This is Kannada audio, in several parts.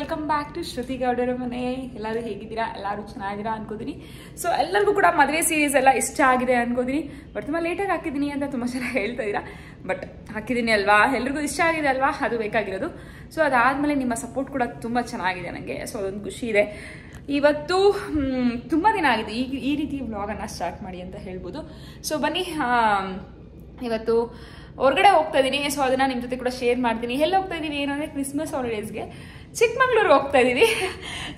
ವೆಲ್ಕಮ್ ಬ್ಯಾಕ್ ಟು ಶ್ರುತಿ ಗೌಡರ ಮನೆ. ಎಲ್ಲರೂ ಹೇಗಿದ್ದೀರಾ? ಎಲ್ಲರೂ ಚೆನ್ನಾಗಿದ್ದೀರಾ ಅನ್ಕೋತೀನಿ. ಸೊ ಎಲ್ಲರಿಗೂ ಕೂಡ ಮದುವೆ ಸೀರೀಸ್ ಎಲ್ಲ ಇಷ್ಟ ಆಗಿದೆ ಅನ್ಕೋತೀನಿ. ಬಟ್ ತುಂಬ ಲೇಟಾಗಿ ಹಾಕಿದ್ದೀನಿ ಅಂತ ತುಂಬ ಜನ ಹೇಳ್ತಾ ಇದ್ದೀರಾ. ಬಟ್ ಹಾಕಿದ್ದೀನಿ ಅಲ್ವಾ, ಎಲ್ರಿಗೂ ಇಷ್ಟ ಆಗಿದೆ ಅಲ್ವಾ, ಅದು ಬೇಕಾಗಿರೋದು. ಸೊ ಅದಾದಮೇಲೆ ನಿಮ್ಮ ಸಪೋರ್ಟ್ ಕೂಡ ತುಂಬ ಚೆನ್ನಾಗಿದೆ ನನಗೆ. ಸೊ ಅದೊಂದು ಖುಷಿ ಇದೆ. ಇವತ್ತು ತುಂಬ ದಿನ ಆಗಿದೆ ಈ ರೀತಿ ವ್ಲಾಗನ್ನು ಸ್ಟಾರ್ಟ್ ಮಾಡಿ ಅಂತ ಹೇಳ್ಬೋದು. ಸೊ ಬನ್ನಿ, ಇವತ್ತು ಹೊರಗಡೆ ಹೋಗ್ತಾ ಇದ್ದೀನಿ. ಸೊ ಅದನ್ನ ನಿಮ್ಮ ಜೊತೆ ಕೂಡ ಶೇರ್ ಮಾಡ್ತೀನಿ. ಎಲ್ಲಿ ಹೋಗ್ತಾ ಇದ್ದೀವಿ ಏನಂದರೆ ಕ್ರಿಸ್ಮಸ್ ಹಾಲಿಡೇಸ್ಗೆ ಚಿಕ್ಕಮಂಗ್ಳೂರು ಹೋಗ್ತಾ ಇದ್ದೀವಿ.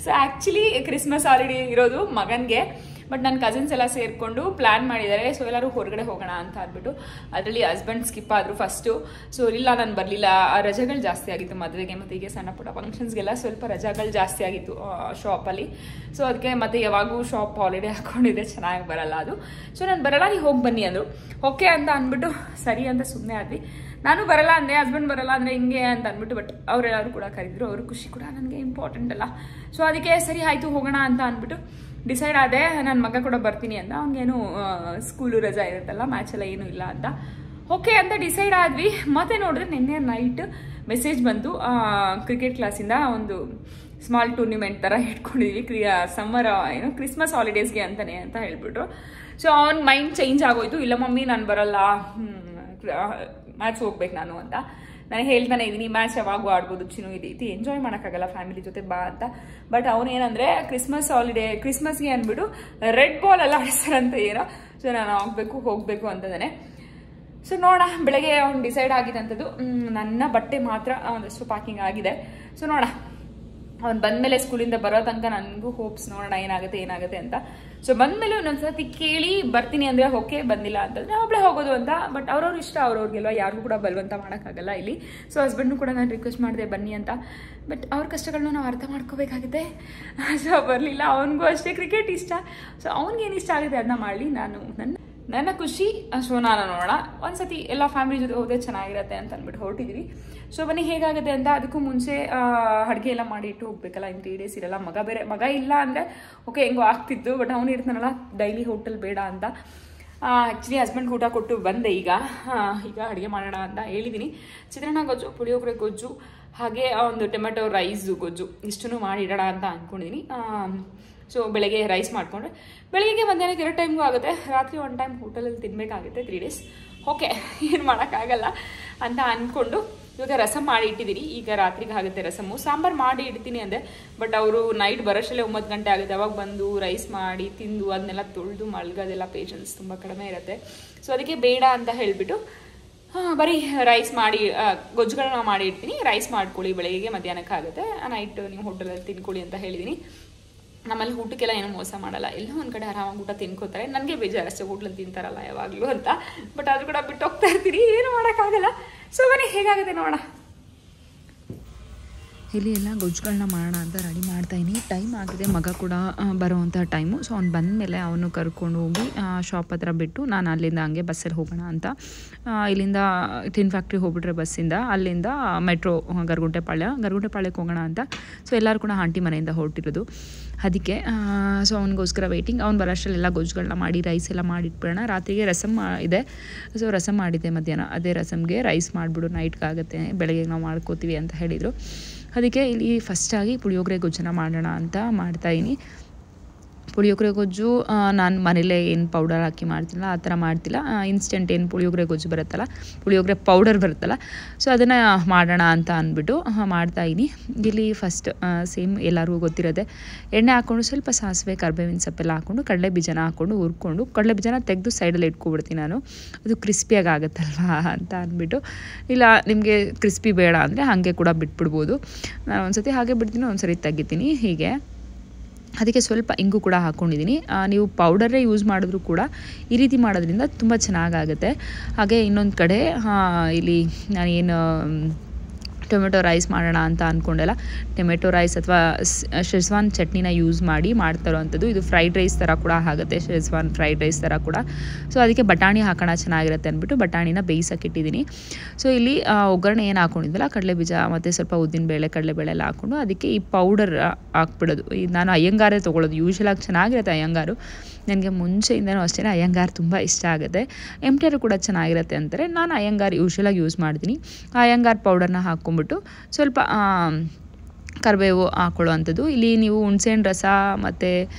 ಸೊ ಆ್ಯಕ್ಚುಲಿ ಕ್ರಿಸ್ಮಸ್ ಹಾಲಿಡೇ ಇರೋದು ಮಗನಿಗೆ, ಬಟ್ ನನ್ನ ಕಸಿನ್ಸ್ ಎಲ್ಲ ಸೇರಿಕೊಂಡು ಪ್ಲ್ಯಾನ್ ಮಾಡಿದ್ದಾರೆ. ಸೊ ಎಲ್ಲರೂ ಹೊರಗಡೆ ಹೋಗೋಣ ಅಂತ ಅಂದ್ಬಿಟ್ಟು ಅದರಲ್ಲಿ ಹಸ್ಬೆಂಡ್ ಸ್ಕಿಪ್ ಆದರು ಫಸ್ಟು. ಸೊ ಇಲ್ಲ, ನಾನು ಬರಲಿಲ್ಲ, ರಜೆಗಳು ಜಾಸ್ತಿ ಆಗಿತ್ತು ಮದುವೆಗೆ ಮತ್ತು ಹೀಗೆ ಸಣ್ಣ ಪುಟ್ಟ ಫಂಕ್ಷನ್ಸ್ಗೆಲ್ಲ ಸ್ವಲ್ಪ ರಜೆಗಳು ಜಾಸ್ತಿ ಆಗಿತ್ತು ಶಾಪಲ್ಲಿ. ಸೊ ಅದಕ್ಕೆ ಮತ್ತೆ ಯಾವಾಗೂ ಶಾಪ್ ಹಾಲಿಡೇ ಹಾಕ್ಕೊಂಡಿದ್ರೆ ಚೆನ್ನಾಗಿ ಬರಲ್ಲ ಅದು. ಸೊ ನಾನು ಬರಲ್ಲ, ನೀವು ಹೋಗಿ ಬನ್ನಿ ಅಂದರು. ಓಕೆ ಅಂತ ಅಂದ್ಬಿಟ್ಟು ಸರಿ ಅಂತ ಸುಮ್ಮನೆ ಆದ್ವಿ. ನಾನು ಬರಲ್ಲ ಅಂದೆ, ಹಸ್ಬೆಂಡ್ ಬರಲ್ಲ ಅಂದರೆ ಹಿಂಗೆ ಅಂತ ಅಂದ್ಬಿಟ್ಟು, ಬಟ್ ಅವರೆಲ್ಲರೂ ಕೂಡ ಕರೆದಿದ್ರು. ಅವ್ರ ಖುಷಿ ಕೂಡ ನನಗೆ ಇಂಪಾರ್ಟೆಂಟ್ ಅಲ್ಲ. ಸೊ ಅದಕ್ಕೆ ಸರಿ ಆಯಿತು ಹೋಗೋಣ ಅಂತ ಅಂದ್ಬಿಟ್ಟು ಡಿಸೈಡ್ ಆದೆ. ನನ್ನ ಮಗ ಕೂಡ ಬರ್ತೀನಿ ಅಂತ, ಅವ್ನಿಗೇನು ಸ್ಕೂಲು ರಜಾ ಇರುತ್ತಲ್ಲ, ಮ್ಯಾಚ್ ಎಲ್ಲ ಏನೂ ಇಲ್ಲ ಅಂತ. ಓಕೆ ಅಂತ ಡಿಸೈಡ್ ಆದ್ವಿ. ಮತ್ತೆ ನೋಡಿದ್ರೆ ನಿನ್ನೆ ನೈಟ್ ಮೆಸೇಜ್ ಬಂತು ಕ್ರಿಕೆಟ್ ಕ್ಲಾಸಿಂದ, ಒಂದು ಸ್ಮಾಲ್ ಟೂರ್ನಿಮೆಂಟ್ ಥರ ಇಟ್ಕೊಂಡಿದ್ವಿ ಸಮ್ಮರ್ ಕ್ರಿಸ್ಮಸ್ ಹಾಲಿಡೇಸ್ಗೆ ಅಂತಾನೆ ಅಂತ ಹೇಳ್ಬಿಟ್ರು. ಸೊ ಅವ್ನ ಮೈಂಡ್ ಚೇಂಜ್ ಆಗೋಯ್ತು. ಇಲ್ಲ ಮಮ್ಮಿ ನಾನು ಬರಲ್ಲ, ಮ್ಯಾಚ್ ಹೋಗ್ಬೇಕು ನಾನು ಅಂತ. ನಾನು ಹೇಳ್ತಾನೆ ಇದ್ದೀನಿ, ಮ್ಯಾಚ್ ಯಾವಾಗೂ ಆಡ್ಬೋದು ಚಿನ್ನು, ಈ ರೀತಿ ಎಂಜಾಯ್ ಮಾಡೋಕ್ಕಾಗಲ್ಲ ಫ್ಯಾಮಿಲಿ ಜೊತೆ ಬಾ ಅಂತ. ಬಟ್ ಅವನೇನಂದರೆ ಕ್ರಿಸ್ಮಸ್ಗೆ ಅಂದ್ಬಿಟ್ಟು ರೆಡ್ ಬಾಲ್ ಎಲ್ಲ ಆಡಿಸ್ತಾರಂತ ಏನೋ. ಸೊ ನಾನು ಹೋಗಬೇಕು ಅಂತದಾನೆ. ಸೊ ನೋಡೋಣ, ಬೆಳಗ್ಗೆ ಅವ್ನು ಡಿಸೈಡ್ ಆಗಿದ್ದಂಥದ್ದು. ನನ್ನ ಬಟ್ಟೆ ಮಾತ್ರ ಒಂದಷ್ಟು ಪ್ಯಾಕಿಂಗ್ ಆಗಿದೆ. ಸೊ ನೋಡೋಣ, ಅವ್ನು ಬಂದಮೇಲೆ ಸ್ಕೂಲಿಂದ ಬರೋ ತನಕ ನನಗೂ ಹೋಪ್ಸ್, ನೋಡೋಣ ಏನಾಗುತ್ತೆ ಅಂತ. ಸೊ ಬಂದಮೇಲೆ ಒಂದೊಂದ್ಸತಿ ಕೇಳಿ ಬರ್ತೀನಿ ಅಂದರೆ ಓಕೆ, ಬಂದಿಲ್ಲ ಅಂತಂದರೆ ಒಬ್ಬಳೇ ಹೋಗೋದು ಅಂತ. ಬಟ್ ಅವ್ರವ್ರ ಇಷ್ಟ, ಅವ್ರವ್ರಿಗೆಲ್ಲ ಯಾರಿಗೂ ಕೂಡ ಬಲವಂತ ಮಾಡೋಕ್ಕಾಗಲ್ಲ ಇಲ್ಲಿ. ಸೊ ಹಸ್ಬೆಂಡ್ನು ಕೂಡ ನಾನು ರಿಕ್ವೆಸ್ಟ್ ಮಾಡಿದೆ ಬನ್ನಿ ಅಂತ. ಬಟ್ ಅವ್ರ ಕಷ್ಟಗಳನ್ನ ನಾವು ಅರ್ಥ ಮಾಡ್ಕೋಬೇಕಾಗಿದೆ. ಸೊ ಬರಲಿಲ್ಲ. ಅವನಿಗೂ ಅಷ್ಟೇ ಕ್ರಿಕೆಟ್ ಇಷ್ಟ. ಸೊ ಅವ್ನಿಗೇನು ಇಷ್ಟ ಆಗಿದೆ ಅದನ್ನ ಮಾಡಲಿ, ನಾನು ನನ್ನ ಖುಷಿ. ಸೊ ನಾನು ನೋಡೋಣ, ಒಂದ್ಸತಿ ಎಲ್ಲ ಫ್ಯಾಮಿಲಿ ಜೊತೆ ಹೋದರೆ ಚೆನ್ನಾಗಿರುತ್ತೆ ಅಂತ ಅಂದ್ಬಿಟ್ಟು ಹೊರಟಿದ್ದೀವಿ. ಸೊ ಬನ್ನಿ ಹೇಗಾಗುತ್ತೆ ಅಂತ. ಅದಕ್ಕೂ ಮುಂಚೆ ಅಡುಗೆ ಎಲ್ಲ ಮಾಡಿ ಇಟ್ಟು ಹೋಗ್ಬೇಕಲ್ಲ, ಇನ್ನು 3 days ಇರಲ್ಲ. ಮಗ ಇಲ್ಲ ಅಂದರೆ ಓಕೆ ಹೆಂಗೋ ಆಗ್ತಿತ್ತು. ಬಟ್ ಅವನು ಇರ್ತಾನಲ್ಲ, ಡೈಲಿ ಹೋಟೆಲ್ ಬೇಡ ಅಂತ. ಆ್ಯಕ್ಚುಲಿ ಹಸ್ಬೆಂಡ್ ಊಟ ಕೊಟ್ಟು ಬಂದೆ. ಈಗ ಅಡುಗೆ ಮಾಡೋಣ ಅಂತ ಹೇಳಿದ್ದೀನಿ. ಚಿತ್ರಾನ್ನ ಗೊಜ್ಜು, ಪುಳಿಯೋಗರೆ ಗೊಜ್ಜು, ಹಾಗೆ ಒಂದು ಟೊಮೆಟೊ ರೈಸ್ ಗೊಜ್ಜು, ಇಷ್ಟನ್ನು ಮಾಡಿಡೋಣ ಅಂತ ಅಂದ್ಕೊಂಡಿದ್ದೀನಿ. ಸೊ ಬೆಳಗ್ಗೆ ರೈಸ್ ಮಾಡಿಕೊಂಡ್ರೆ ಬೆಳಗ್ಗೆ ಮಧ್ಯಾಹ್ನಕ್ಕೆ 2 ಟೈಮ್ಗೂ ಆಗುತ್ತೆ. ರಾತ್ರಿ 1 ಟೈಮ್ ಹೋಟೆಲಲ್ಲಿ ತಿನ್ನಬೇಕಾಗುತ್ತೆ 3 days. ಓಕೆ, ಏನು ಮಾಡೋಕ್ಕಾಗಲ್ಲ ಅಂತ ಅಂದ್ಕೊಂಡು ಇವಾಗ ರಸಮ್ ಮಾಡಿ ಇಟ್ಟಿದ್ದೀನಿ. ಈಗ ರಾತ್ರಿಗೆ ಆಗುತ್ತೆ ರಸಮ್ಮು. ಸಾಂಬಾರು ಮಾಡಿ ಇಡ್ತೀನಿ ಅಂದೆ, ಬಟ್ ಅವರು ನೈಟ್ ಬರೋಷ್ಟಲ್ಲೇ 9 ಗಂಟೆ ಆಗುತ್ತೆ. ಅವಾಗ ಬಂದು ರೈಸ್ ಮಾಡಿ ತಿಂದು ಅದನ್ನೆಲ್ಲ ತೊಳೆದು ಮಲ್ಗೋದೆಲ್ಲ ಪೇಷನ್ಸ್ ತುಂಬ ಕಡಿಮೆ ಇರುತ್ತೆ. ಸೊ ಅದಕ್ಕೆ ಬೇಡ ಅಂತ ಹೇಳಿಬಿಟ್ಟು ಬರೀ ರೈಸ್ ಮಾಡಿ ಗೊಜ್ಜುಗಳನ್ನ ಮಾಡಿ ಇಡ್ತೀನಿ. ರೈಸ್ ಮಾಡ್ಕೊಳ್ಳಿ, ಬೆಳಗ್ಗೆ ಮಧ್ಯಾಹ್ನಕ್ಕೆ ಆಗುತ್ತೆ. ನೈಟ್ ನೀವು ಹೋಟೆಲಲ್ಲಿ ತಿನ್ಕೊಳ್ಳಿ ಅಂತ ಹೇಳಿದ್ದೀನಿ. ನಮ್ಮಲ್ಲಿ ಊಟಕ್ಕೆಲ್ಲ ಏನೂ ಮೋಸ ಮಾಡಲ್ಲ, ಎಲ್ಲೋ ಒಂದು ಕಡೆ ಆರಾಮಾಗಿ ಊಟ ತಿನ್ಕೋತಾರೆ. ನನಗೆ ಬೇಜಾರಷ್ಟೇ ಹೋಟ್ಲಲ್ಲಿ ತಿಂತಾರಲ್ಲ ಯಾವಾಗಲೂ ಅಂತ. ಬಟ್ ಅದು ಕೂಡ ಬಿಟ್ಟು ಹೋಗ್ತಾ ಇರ್ತೀನಿ, ಏನು ಮಾಡೋಕ್ಕಾಗಲ್ಲ. ಸೊ ಬನ್ನಿ ಹೇಗಾಗುತ್ತೆ ನೋಡೋಣ. ಇಲ್ಲಿ ಎಲ್ಲ ಗೊಜ್ಜುಗಳನ್ನ ಮಾಡೋಣ ಅಂತ ರೆಡಿ ಮಾಡ್ತಾಯಿದ್ದೀನಿ. ಟೈಮ್ ಆಗಿದೆ, ಮಗ ಕೂಡ ಬರೋವಂಥ ಟೈಮು. ಸೊ ಅವ್ನು ಬಂದಮೇಲೆ ಅವನು ಕರ್ಕೊಂಡು ಹೋಗಿ ಶಾಪ್ ಹತ್ರ ಬಿಟ್ಟು ನಾನು ಅಲ್ಲಿಂದ ಹಂಗೆ ಬಸ್ಸಲ್ಲಿ ಹೋಗೋಣ ಅಂತ. ಇಲ್ಲಿಂದ ಟಿನ್ ಫ್ಯಾಕ್ಟ್ರಿ ಹೋಗ್ಬಿಟ್ರೆ ಬಸ್ಸಿಂದ, ಅಲ್ಲಿಂದ ಮೆಟ್ರೋ ಗರ್ಗುಂಟೆಪಾಳ್ಯಕ್ಕೆ ಹೋಗೋಣ ಅಂತ. ಸೊ ಎಲ್ಲರೂ ಕೂಡ ಆಂಟಿ ಮನೆಯಿಂದ ಹೊರಟಿರೋದು ಅದಕ್ಕೆ. ಸೊ ಅವನಿಗೋಸ್ಕರ ವೆಯ್ಟಿಂಗ್. ಅವ್ನು ಬರೋಷ್ಟರಲ್ಲೆಲ್ಲ ಗೊಜ್ಜುಗಳನ್ನ ಮಾಡಿ ರೈಸ್ ಎಲ್ಲ ಮಾಡಿಟ್ಬಿಡೋಣ. ರಾತ್ರಿಗೆ ರಸಮ್ ಇದೆ. ಸೊ ರಸಮ್ ಮಾಡಿದ್ದೆ ಮಧ್ಯಾಹ್ನ, ಅದೇ ರಸಮ್ಗೆ ರೈಸ್ ಮಾಡಿಬಿಡು, ನೈಟ್ಗೆ ಆಗುತ್ತೆ, ಬೆಳಗ್ಗೆ ನಾವು ಮಾಡ್ಕೋತೀವಿ ಅಂತ ಹೇಳಿದರು. ಅದಕ್ಕೆ ಇಲ್ಲಿ ಫಸ್ಟಾಗಿ ಪುಳಿಯೋಗರೆ ಗೊಜ್ಜನ್ನ ಮಾಡೋಣ ಅಂತ ಮಾಡ್ತಾಯಿದ್ದೀನಿ. ಪುಳಿಯೋಗರೆ ಗೊಜ್ಜು ನಾನು ಮನೇಲೇ ಏನು ಪೌಡರ್ ಹಾಕಿ ಮಾಡ್ತಿಲ್ಲ, ಆ ಥರ ಮಾಡ್ತಿಲ್ಲ. ಇನ್ಸ್ಟೆಂಟ್ ಏನು ಪುಳಿಯೋಗರೆ ಗೊಜ್ಜು ಬರುತ್ತಲ್ಲ, ಪುಳಿಯೋಗರೆ ಪೌಡರ್ ಬರುತ್ತಲ್ಲ, ಸೊ ಅದನ್ನು ಮಾಡೋಣ ಅಂತ ಅಂದ್ಬಿಟ್ಟು ಮಾಡ್ತಾಯಿದ್ದೀನಿ. ಇಲ್ಲಿ ಫಸ್ಟ್ ಸೇಮ್ ಎಲ್ಲರಿಗೂ ಗೊತ್ತಿರೋದೆ, ಎಣ್ಣೆ ಹಾಕ್ಕೊಂಡು ಸ್ವಲ್ಪ ಸಾಸಿವೆ, ಕರಿಬೇವಿನ ಸೊಪ್ಪೆಲ್ಲ ಹಾಕ್ಕೊಂಡು ಕಡಲೆ ಬೀಜನ ಹಾಕ್ಕೊಂಡು ಹುರ್ಕೊಂಡು, ಕಡಲೆ ಬೀಜನ ತೆಗೆದು ಸೈಡಲ್ಲಿ ಇಟ್ಕೊಬಿಡ್ತೀನಿ ನಾನು, ಅದು ಕ್ರಿಸ್ಪಿಯಾಗಿ ಆಗುತ್ತಲ್ವಾ ಅಂತ ಅಂದ್ಬಿಟ್ಟು. ಇಲ್ಲ ನಿಮಗೆ ಕ್ರಿಸ್ಪಿ ಬೇಡ ಅಂದರೆ ಹಾಗೆ ಕೂಡ ಬಿಟ್ಬಿಡ್ಬೋದು. ನಾನು ಒಂದ್ಸತಿ ಹಾಗೆ ಬಿಡ್ತೀನಿ, ಒಂದ್ಸರಿ ತೆಗಿತೀನಿ ಹೀಗೆ. ಅದಕ್ಕೆ ಸ್ವಲ್ಪ ಇಂಗು ಕೂಡ ಹಾಕ್ಕೊಂಡಿದ್ದೀನಿ. ನೀವು ಪೌಡರೇ ಯೂಸ್ ಮಾಡಿದ್ರೂ ಕೂಡ ಈ ರೀತಿ ಮಾಡೋದ್ರಿಂದ ತುಂಬ ಚೆನ್ನಾಗಾಗುತ್ತೆ. ಹಾಗೆ ಇನ್ನೊಂದು ಕಡೆ ಇಲ್ಲಿ ನಾನೇನು ಟೊಮೆಟೊ ರೈಸ್ ಮಾಡೋಣ ಅಂತ ಅಂದ್ಕೊಂಡೆಲ್ಲ, ಟೊಮೆಟೊ ರೈಸ್ ಅಥವಾ ಶೆಜ್ವಾನ್ ಚಟ್ನಿನ ಯೂಸ್ ಮಾಡಿ ಮಾಡ್ತಾರೋ ಅಂಥದ್ದು. ಇದು ಫ್ರೈಡ್ ರೈಸ್ ಥರ ಕೂಡ ಆಗುತ್ತೆ, ಶೆಜ್ವಾನ್ ಫ್ರೈಡ್ ರೈಸ್ ಥರ ಕೂಡ. ಸೊ ಅದಕ್ಕೆ ಬಟಾಣಿ ಹಾಕೋಣ ಚೆನ್ನಾಗಿರುತ್ತೆ ಅಂದ್ಬಿಟ್ಟು ಬಟಾಣಿನ ಬೇಯಿಸೋಕ್ಕಿಟ್ಟಿದ್ದೀನಿ. ಸೊ ಇಲ್ಲಿ ಒಗ್ಗರಣೆ ಏನು ಹಾಕ್ಕೊಂಡಿದ್ದಲ್ಲ, ಕಡಲೆಬೀಜ ಮತ್ತು ಸ್ವಲ್ಪ ಉದ್ದಿನಬೇಳೆ, ಕಡಲೆಬೇಳೆ ಎಲ್ಲ ಹಾಕ್ಕೊಂಡು ಅದಕ್ಕೆ ಈ ಪೌಡರ್ ಹಾಕ್ಬಿಡೋದು. ಇದು ನಾನು ಅಯ್ಯಂಗಾರೇ ತೊಗೊಳ್ಳೋದು, ಯೂಶ್ವಲಾಗಿ ಚೆನ್ನಾಗಿರುತ್ತೆ ಅಯ್ಯಂಗಾರು. ನನಗೆ ಮುಂಚೆಯಿಂದನೂ ಅಷ್ಟೇ ಅಯ್ಯಂಗಾರ್ ತುಂಬ ಇಷ್ಟ ಆಗುತ್ತೆ. ಎಮ್ಟಿಆರ್ ಕೂಡ ಚೆನ್ನಾಗಿರುತ್ತೆ ಅಂತಾರೆ. ನಾನು ಅಯ್ಯಂಗಾರ್ ಯೂಶ್ವಲಾಗಿ ಯೂಸ್ ಮಾಡ್ತೀನಿ. ಆ ಅಯ್ಯಂಗಾರ್ ಪೌಡರ್ನ ಹಾಕ್ಕೊಂಬಿಟ್ಟು ಸ್ವಲ್ಪ ಕರಿಬೇವು ಹಾಕೊಳ್ಳೋ ಅಂಥದ್ದು. ಇಲ್ಲಿ ನೀವು ಹುಣಸೆಹಣ್ಣು ರಸ ಮತ್ತು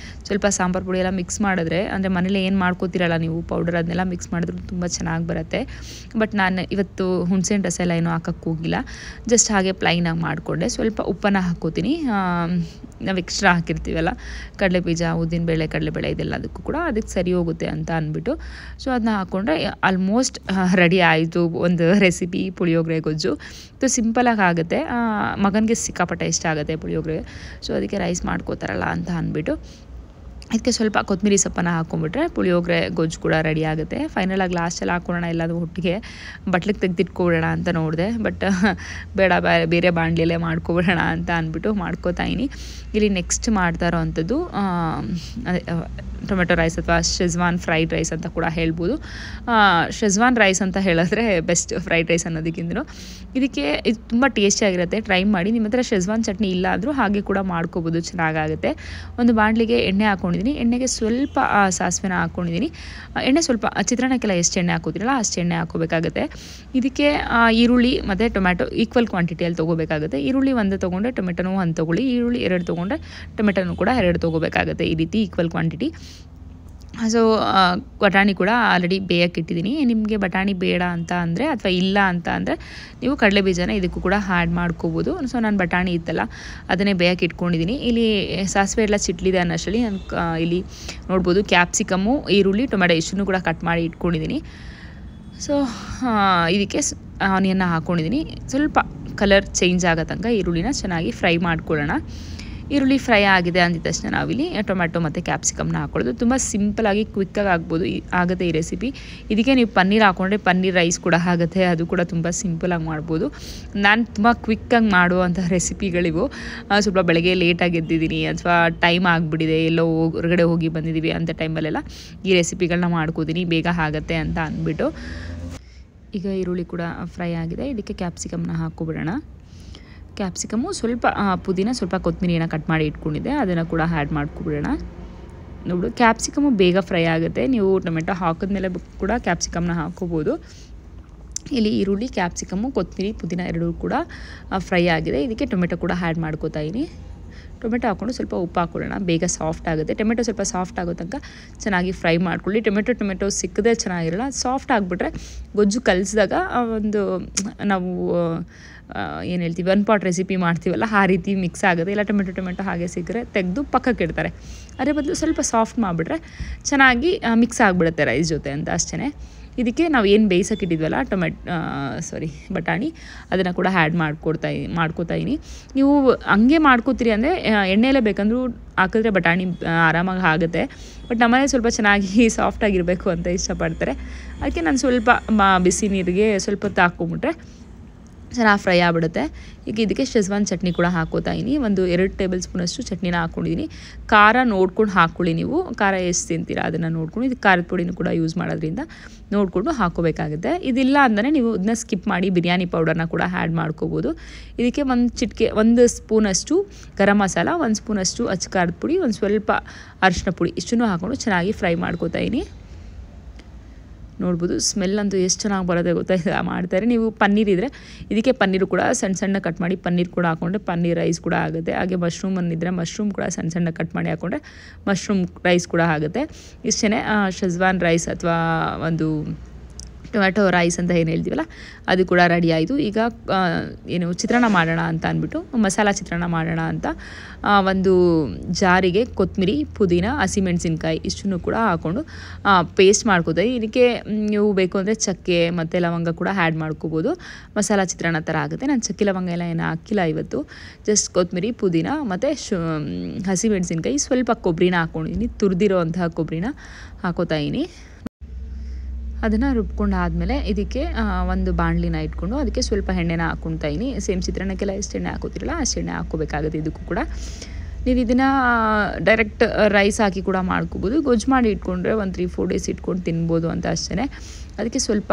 ಸ್ವಲ್ಪ ಸಾಂಬಾರು ಪುಡಿ ಎಲ್ಲ ಮಿಕ್ಸ್ ಮಾಡಿದ್ರೆ, ಅಂದರೆ ಮನೇಲಿ ಏನು ಮಾಡ್ಕೋತೀರಲ್ಲ ನೀವು ಪೌಡರ್, ಅದನ್ನೆಲ್ಲ ಮಿಕ್ಸ್ ಮಾಡಿದ್ರು ತುಂಬ ಚೆನ್ನಾಗಿ ಬರುತ್ತೆ. ಬಟ್ ನಾನು ಇವತ್ತು ಹುಣಸೆಹಣ್ಣು ರಸ ಎಲ್ಲ ಏನೂ ಹಾಕೋಕ್ಕೆ ಹೋಗಿಲ್ಲ, ಜಸ್ಟ್ ಹಾಗೆ ಪ್ಲೈನಾಗಿ ಮಾಡಿಕೊಂಡೆ. ಸ್ವಲ್ಪ ಉಪ್ಪನ್ನು ಹಾಕ್ಕೋತೀನಿ, ನಾವು ಎಕ್ಸ್ಟ್ರಾ ಹಾಕಿರ್ತೀವಲ್ಲ ಕಡಲೆಬೀಜ, ಉದ್ದಿನಬೇಳೆ, ಕಡಲೆಬೇಳೆ ಇದೆಲ್ಲದಕ್ಕೂ ಕೂಡ ಅದಕ್ಕೆ ಸರಿ ಹೋಗುತ್ತೆ ಅಂತ ಅಂದ್ಬಿಟ್ಟು ಸೊ ಅದನ್ನ ಹಾಕ್ಕೊಂಡ್ರೆ ಆಲ್ಮೋಸ್ಟ್ ರೆಡಿ ಆಯಿತು ಒಂದು ರೆಸಿಪಿ ಪುಳಿಯೋಗರೆ ಗೊಜ್ಜು. ಸೊ ಸಿಂಪಲಾಗಿ ಆಗುತ್ತೆ, ಮಗನಿಗೆ ಸಿಕ್ಕಾಪಟ್ಟೆ ಇಷ್ಟ ಆಗುತ್ತೆ ಪುಳಿಯೋಗರೆ. ಸೊ ಅದಕ್ಕೆ ರೈಸ್ ಮಾಡ್ಕೋತಾರಲ್ಲ ಅಂತ ಅಂದ್ಬಿಟ್ಟು ಇದಕ್ಕೆ ಸ್ವಲ್ಪ ಕೊತ್ತಂಬರಿ ಸೊಪ್ಪನ್ನು ಹಾಕ್ಕೊಂಬಿಟ್ರೆ ಪುಳಿಯೋಗರೆ ಗೊಜ್ಜು ಕೂಡ ರೆಡಿ ಆಗುತ್ತೆ. ಫೈನಲಾಗಿ ಲಾಸ್ಟಲ್ಲಿ ಹಾಕ್ಕೊಳ್ಳೋಣ ಎಲ್ಲದು ಒಟ್ಟಿಗೆ ಬಟ್ಲಿಗೆ ತೆಗೆದಿಟ್ಕೊಬಿಡೋಣ ಅಂತ ನೋಡಿದೆ, ಬಟ್ ಬೇಡ ಬೇರೆ ಬಾಣಲೆಯಲ್ಲೇ ಮಾಡ್ಕೊಬಿಡೋಣ ಅಂತ ಅಂದ್ಬಿಟ್ಟು ಮಾಡ್ಕೋತಾಯಿನಿ. ಇಲ್ಲಿ ನೆಕ್ಸ್ಟ್ ಮಾಡ್ತಾ ಇರೋ ಅಂಥದ್ದು ಟೊಮೆಟೊ ರೈಸ್ ಅಥವಾ ಶೆಜ್ವಾನ್ ಫ್ರೈಡ್ ರೈಸ್ ಅಂತ ಕೂಡ ಹೇಳ್ಬೋದು. ಶೆಜ್ವಾನ್ ರೈಸ್ ಅಂತ ಹೇಳಿದ್ರೆ ಬೆಸ್ಟ್ ಫ್ರೈಡ್ ರೈಸ್ ಅನ್ನೋದಕ್ಕಿಂತ ಇದಕ್ಕೆ ಇದು ತುಂಬ ಟೇಸ್ಟಿಯಾಗಿರುತ್ತೆ, ಟ್ರೈ ಮಾಡಿ. ನಿಮ್ಮ ಹತ್ರ ಶೆಜ್ವಾನ್ ಚಟ್ನಿ ಇಲ್ಲ ಅಂದರೂ ಹಾಗೆ ಕೂಡ ಮಾಡ್ಕೋಬೋದು, ಚೆನ್ನಾಗಾಗುತ್ತೆ. ಒಂದು ಬಾಣಲಿಗೆ ಎಣ್ಣೆ ಹಾಕ್ಕೊಂಡಿದ್ದೀನಿ, ಎಣ್ಣೆಗೆ ಸ್ವಲ್ಪ ಸಾಸಿವೆನ ಹಾಕ್ಕೊಂಡಿದ್ದೀನಿ. ಎಣ್ಣೆ ಸ್ವಲ್ಪ ಚಿತ್ರಾನ್ನಕ್ಕೆಲ್ಲ ಎಷ್ಟು ಎಣ್ಣೆ ಹಾಕೋತಿರಲ್ಲ ಅಷ್ಟು ಎಣ್ಣೆ ಹಾಕೋಬೇಕಾಗುತ್ತೆ. ಇದಕ್ಕೆ ಈರುಳ್ಳಿ ಮತ್ತು ಟೊಮ್ಯಾಟೊ ಈಕ್ವಲ್ ಕ್ವಾಂಟಿಟಿಯಲ್ಲಿ ತೊಗೋಬೇಕಾಗುತ್ತೆ. ಈರುಳ್ಳಿ ಒಂದು ತೊಗೊಂಡ್ರೆ ಟೊಮೆಟೊನೂ ಒಂದು ತೊಗೊಳ್ಳಿ, ಈರುಳ್ಳಿ 2 ತೊಗೊಂಡ್ರೆ ಟೊಮೆಟೊನೂ ಕೂಡ 2 ತೊಗೋಬೇಕಾಗುತ್ತೆ, ಈ ರೀತಿ ಈಕ್ವಲ್ ಕ್ವಾಂಟಿಟಿ. ಸೊ ಬಟಾಣಿ ಕೂಡ ಆಲ್ರೆಡಿ ಬೇಯಕ್ಕೆ ಇಟ್ಟಿದ್ದೀನಿ. ನಿಮಗೆ ಬಟಾಣಿ ಬೇಡ ಅಂತ ಅಂದರೆ ಅಥವಾ ಇಲ್ಲ ಅಂತ ಅಂದರೆ ನೀವು ಕಡಲೆಬೀಜನ ಇದಕ್ಕೂ ಕೂಡ ಆ್ಯಡ್ ಮಾಡ್ಕೋಬೋದು. ಸೊ ನಾನು ಬಟಾಣಿ ಇತ್ತಲ್ಲ ಅದನ್ನೇ ಬೇಯಕ್ಕೆ ಇಟ್ಕೊಂಡಿದ್ದೀನಿ. ಇಲ್ಲಿ ಸಾಸಿವೆ ಎಲ್ಲ ಚಿಟ್ಲಿದೆ ಅನ್ನೋಷ್ಟರಲ್ಲಿ ನಾನು ಇಲ್ಲಿ ನೋಡ್ಬೋದು ಕ್ಯಾಪ್ಸಿಕಮ್ಮು, ಈರುಳ್ಳಿ, ಟೊಮೆಟೊ ಇಷ್ಟನ್ನು ಕೂಡ ಕಟ್ ಮಾಡಿ ಇಟ್ಕೊಂಡಿದ್ದೀನಿ. ಸೊ ಇದಕ್ಕೆ ಆನಿಯನ್ನ ಹಾಕ್ಕೊಂಡಿದ್ದೀನಿ. ಸ್ವಲ್ಪ ಕಲರ್ ಚೇಂಜ್ ಆಗೋ ತನಕ ಈರುಳ್ಳಿನ ಚೆನ್ನಾಗಿ ಫ್ರೈ ಮಾಡ್ಕೊಳ್ಳೋಣ. ಈರುಳ್ಳಿ ಫ್ರೈ ಆಗಿದೆ ಅಂದಿದ ತಕ್ಷಣ ನಾವಿಲ್ಲಿ ಟೊಮೆಟೊ ಮತ್ತು ಕ್ಯಾಪ್ಸಿಕಮ್ನ ಹಾಕ್ಕೊಳ್ಳೋದು. ತುಂಬ ಸಿಂಪಲಾಗಿ ಕ್ವಿಕ್ಕಾಗಿ ಆಗ್ಬೋದು ಆಗುತ್ತೆ ಈ ರೆಸಿಪಿ. ಇದಕ್ಕೆ ನೀವು ಪನ್ನೀರ್ ಹಾಕ್ಕೊಂಡ್ರೆ ಪನ್ನೀರ್ ರೈಸ್ ಕೂಡ ಆಗುತ್ತೆ, ಅದು ಕೂಡ ತುಂಬ ಸಿಂಪಲಾಗಿ ಮಾಡ್ಬೋದು. ನಾನು ತುಂಬ ಕ್ವಿಕ್ಕಾಗಿ ಮಾಡುವಂಥ ರೆಸಿಪಿಗಳಿವು. ಸ್ವಲ್ಪ ಬೆಳಗ್ಗೆ ಲೇಟಾಗಿ ಎದ್ದಿದ್ದೀನಿ ಅಥವಾ ಟೈಮ್ ಆಗಿಬಿಟ್ಟಿದೆ, ಎಲ್ಲೋ ಹೊರಗಡೆ ಹೋಗಿ ಬಂದಿದ್ದೀವಿ ಅಂತ ಟೈಮಲ್ಲೆಲ್ಲ ಈ ರೆಸಿಪಿಗಳನ್ನ ಮಾಡ್ಕೋತೀನಿ, ಬೇಗ ಆಗುತ್ತೆ ಅಂತ ಅಂದ್ಬಿಟ್ಟು. ಈಗ ಈರುಳ್ಳಿ ಕೂಡ ಫ್ರೈ ಆಗಿದೆ, ಇದಕ್ಕೆ ಕ್ಯಾಪ್ಸಿಕಮ್ನ ಹಾಕ್ಕೊಬಿಡೋಣ. ಕ್ಯಾಪ್ಸಿಕಮ್ಮು, ಸ್ವಲ್ಪ ಪುದೀನ, ಸ್ವಲ್ಪ ಕೊತ್ತಂಬರಿನ ಕಟ್ ಮಾಡಿ ಇಟ್ಕೊಂಡಿದ್ದೆ ಅದನ್ನು ಕೂಡ ಆ್ಯಡ್ ಮಾಡ್ಕೊಬಿಡೋಣ. ನೋಡು ಕ್ಯಾಪ್ಸಿಕಮ್ಮು ಬೇಗ ಫ್ರೈ ಆಗುತ್ತೆ, ನೀವು ಟೊಮೆಟೊ ಹಾಕಿದ್ಮೇಲೆ ಕೂಡ ಕ್ಯಾಪ್ಸಿಕಮ್ನ ಹಾಕ್ಕೋಬೋದು. ಇಲ್ಲಿ ಈರುಳ್ಳಿ, ಕ್ಯಾಪ್ಸಿಕಮ್ಮು, ಕೊತ್ತಂಬರಿ, ಪುದೀನ ಎರಡೂ ಕೂಡ ಫ್ರೈ ಆಗಿದೆ. ಇದಕ್ಕೆ ಟೊಮೆಟೊ ಕೂಡ ಆ್ಯಡ್ ಮಾಡ್ಕೋತಾಯಿನಿ. ಟೊಮೆಟೊ ಹಾಕ್ಕೊಂಡು ಸ್ವಲ್ಪ ಉಪ್ಪು ಹಾಕ್ಕೊಳ್ಳೋಣ, ಬೇಗ ಸಾಫ್ಟ್ ಆಗುತ್ತೆ. ಟೊಮೆಟೊ ಸ್ವಲ್ಪ ಸಾಫ್ಟ್ ಆಗೋ ತನಕ ಚೆನ್ನಾಗಿ ಫ್ರೈ ಮಾಡ್ಕೊಳ್ಳಿ. ಟೊಮೆಟೊ ಸಿಕ್ಕದೆ ಚೆನ್ನಾಗಿರಲ್ಲ, ಸಾಫ್ಟ್ ಆಗಿಬಿಟ್ರೆ ಗೊಜ್ಜು ಕಲಿಸಿದಾಗ ಒಂದು ನಾವು ಏನು ಹೇಳ್ತೀವಿ 1 ಪಾಟ್ ರೆಸಿಪಿ ಮಾಡ್ತೀವಲ್ಲ ಆ ರೀತಿ ಮಿಕ್ಸ್ ಆಗುತ್ತೆ. ಇಲ್ಲ ಟೊಮೆಟೊ ಹಾಗೆ ಸಿಕ್ಕರೆ ತೆಗೆದು ಪಕ್ಕಕ್ಕೆ ಇಡ್ತಾರೆ, ಅದೇ ಬದಲು ಸ್ವಲ್ಪ ಸಾಫ್ಟ್ ಮಾಡಿಬಿಟ್ರೆ ಚೆನ್ನಾಗಿ ಮಿಕ್ಸ್ ಆಗಿಬಿಡುತ್ತೆ ರೈಸ್ ಜೊತೆ ಅಂತ ಅಷ್ಟೇ. ಇದಕ್ಕೆ ನಾವು ಏನು ಬೇಯಿಸೋಕ್ಕಿಟ್ಟಿದ್ವಲ್ಲ ಬಟಾಣಿ ಅದನ್ನು ಕೂಡ ಆ್ಯಡ್ ಮಾಡ್ಕೋತಾಯಿನಿ. ನೀವು ಹಂಗೆ ಮಾಡ್ಕೋತೀರಿ ಅಂದರೆ ಎಣ್ಣೆಯಲ್ಲೇ ಬೇಕಂದ್ರೂ ಹಾಕಿದ್ರೆ ಬಟಾಣಿ ಆರಾಮಾಗಿ ಆಗುತ್ತೆ. ಬಟ್ ನಮ್ಮನೆ ಸ್ವಲ್ಪ ಚೆನ್ನಾಗಿ ಸಾಫ್ಟಾಗಿರಬೇಕು ಅಂತ ಇಷ್ಟಪಡ್ತಾರೆ, ಅದಕ್ಕೆ ನಾನು ಸ್ವಲ್ಪ ಬಿಸಿ ನೀರಿಗೆ ಸ್ವಲ್ಪ ಹೊತ್ತು ಹಾಕ್ಕೊಂಬಿಟ್ರೆ ಚೆನ್ನಾಗಿ ಫ್ರೈ ಆಗಿಬಿಡುತ್ತೆ. ಈಗ ಇದಕ್ಕೆ ಶೆಜ್ವಾನ್ ಚಟ್ನಿ ಕೂಡ ಹಾಕ್ಕೋತಾಯಿನಿ. ಒಂದು 2 ಟೇಬಲ್ ಸ್ಪೂನಷ್ಟು ಚಟ್ನಿನ ಹಾಕ್ಕೊಂಡಿದ್ದೀನಿ. ಖಾರ ನೋಡ್ಕೊಂಡು ಹಾಕ್ಕೊಳ್ಳಿ, ನೀವು ಖಾರ ಎಷ್ಟು ತಿಂತೀರಾ ಅದನ್ನು ನೋಡ್ಕೊಂಡು. ಇದು ಖಾರದ ಪುಡಿನೂ ಕೂಡ ಯೂಸ್ ಮಾಡೋದ್ರಿಂದ ನೋಡಿಕೊಂಡು ಹಾಕ್ಕೋಬೇಕಾಗುತ್ತೆ. ಇದಿಲ್ಲ ಅಂದರೆ ನೀವು ಇದನ್ನ ಸ್ಕಿಪ್ ಮಾಡಿ ಬಿರಿಯಾನಿ ಪೌಡರ್ನ ಕೂಡ ಆ್ಯಡ್ ಮಾಡ್ಕೋಬೋದು. ಇದಕ್ಕೆ ಒಂದು ಸ್ಪೂನಷ್ಟು ಗರಂ ಮಸಾಲ, 1 ಸ್ಪೂನಷ್ಟು ಅಚ್ಚ ಖಾರದ ಪುಡಿ, ಒಂದು ಸ್ವಲ್ಪ ಅರಿಶಿನ ಪುಡಿ ಇಷ್ಟನ್ನು ಹಾಕ್ಕೊಂಡು ಚೆನ್ನಾಗಿ ಫ್ರೈ ಮಾಡ್ಕೋತಾಯಿನಿ. ನೋಡ್ಬೋದು ಸ್ಮೆಲ್ ಅಂತೂ ಎಷ್ಟು ಚೆನ್ನಾಗಿ ಬರೋದೇ ಗೊತ್ತಾಯ್ತು ಮಾಡ್ತಾರೆ. ನೀವು ಪನ್ನೀರ್ ಇದ್ದರೆ ಇದಕ್ಕೆ ಪನ್ನೀರು ಕೂಡ ಸಣ್ಣ ಕಟ್ ಮಾಡಿ ಪನ್ನೀರ್ ಕೂಡ ಹಾಕ್ಕೊಂಡ್ರೆ ಪನ್ನೀರ್ ರೈಸ್ ಕೂಡ ಆಗುತ್ತೆ. ಹಾಗೆ ಮಶ್ರೂಮ್ ಅನ್ನಿದ್ರೆ ಮಶ್ರೂಮ್ ಕೂಡ ಸಣ್ಣ ಕಟ್ ಮಾಡಿ ಹಾಕ್ಕೊಂಡ್ರೆ ಮಶ್ರೂಮ್ ರೈಸ್ ಕೂಡ ಆಗುತ್ತೆ. ಇಷ್ಟೇ ಶೆಜ್ವಾನ್ ರೈಸ್ ಅಥವಾ ಒಂದು ಟೊಮೆಟೊ ರೈಸ್ ಅಂತ ಏನು ಹೇಳ್ತೀವಲ್ಲ ಅದು ಕೂಡ ರೆಡಿ ಆಯಿತು. ಈಗ ಚಿತ್ರಾನ್ನ ಮಾಡೋಣ ಅಂತ ಅಂದ್ಬಿಟ್ಟು ಮಸಾಲ ಚಿತ್ರಾನ್ನ ಮಾಡೋಣ ಅಂತ ಒಂದು ಜಾರಿಗೆ ಕೊತ್ತಂಬರಿ, ಪುದೀನ, ಹಸಿಮೆಣಸಿನ್ಕಾಯಿ ಇಷ್ಟನ್ನು ಕೂಡ ಹಾಕ್ಕೊಂಡು ಪೇಸ್ಟ್ ಮಾಡ್ಕೋತೀವಿ. ಇದಕ್ಕೆ ನೀವು ಬೇಕು ಅಂದರೆ ಚಕ್ಕೆ ಮತ್ತು ಲವಂಗ ಕೂಡ ಆ್ಯಡ್ ಮಾಡ್ಕೋಬೋದು. ಮಸಾಲ ಚಿತ್ರಾನ್ನ ಥರ ಆಗುತ್ತೆ. ನಾನು ಚಕ್ಕೆ ಲವಂಗ ಎಲ್ಲ ಏನು ಹಾಕಿಲ್ಲ ಇವತ್ತು, ಜಸ್ಟ್ ಕೊತ್ತಂಬರಿ, ಪುದೀನ ಮತ್ತು ಹಸಿಮೆಣಸಿನ್ಕಾಯಿ, ಸ್ವಲ್ಪ ಕೊಬ್ಬರಿನ ಹಾಕ್ಕೊಂಡಿದ್ದೀನಿ, ತುರಿದಿರೋ ಅಂತಹ ಕೊಬ್ಬರಿನ ಹಾಕೋತಾಯಿನಿ. ಅದನ್ನು ರುಬ್ಕೊಂಡು ಆದಮೇಲೆ ಇದಕ್ಕೆ ಒಂದು ಬಾಣಲಿನ ಇಟ್ಕೊಂಡು ಅದಕ್ಕೆ ಸ್ವಲ್ಪ ಎಣ್ಣೆನ ಹಾಕ್ಕೊತಾಯಿನಿ. ಸೇಮ್ ಚಿತ್ರಾನ್ನಕ್ಕೆಲ್ಲ ಎಷ್ಟು ಎಣ್ಣೆ ಹಾಕೋತಿರಲ್ಲ ಅಷ್ಟು ಎಣ್ಣೆ ಹಾಕ್ಕೋಬೇಕಾಗುತ್ತೆ. ಇದಕ್ಕೂ ಕೂಡ ನೀವು ಇದನ್ನು ಡೈರೆಕ್ಟ್ ರೈಸ್ ಹಾಕಿ ಕೂಡ ಮಾಡ್ಕೋಬೋದು. ಗೊಜ್ಜು ಮಾಡಿ ಇಟ್ಕೊಂಡ್ರೆ ಒಂದು 3-4 ಡೇಸ್ ಇಟ್ಕೊಂಡು ತಿನ್ಬೋದು ಅಂತ ಅಷ್ಟೇ. ಅದಕ್ಕೆ ಸ್ವಲ್ಪ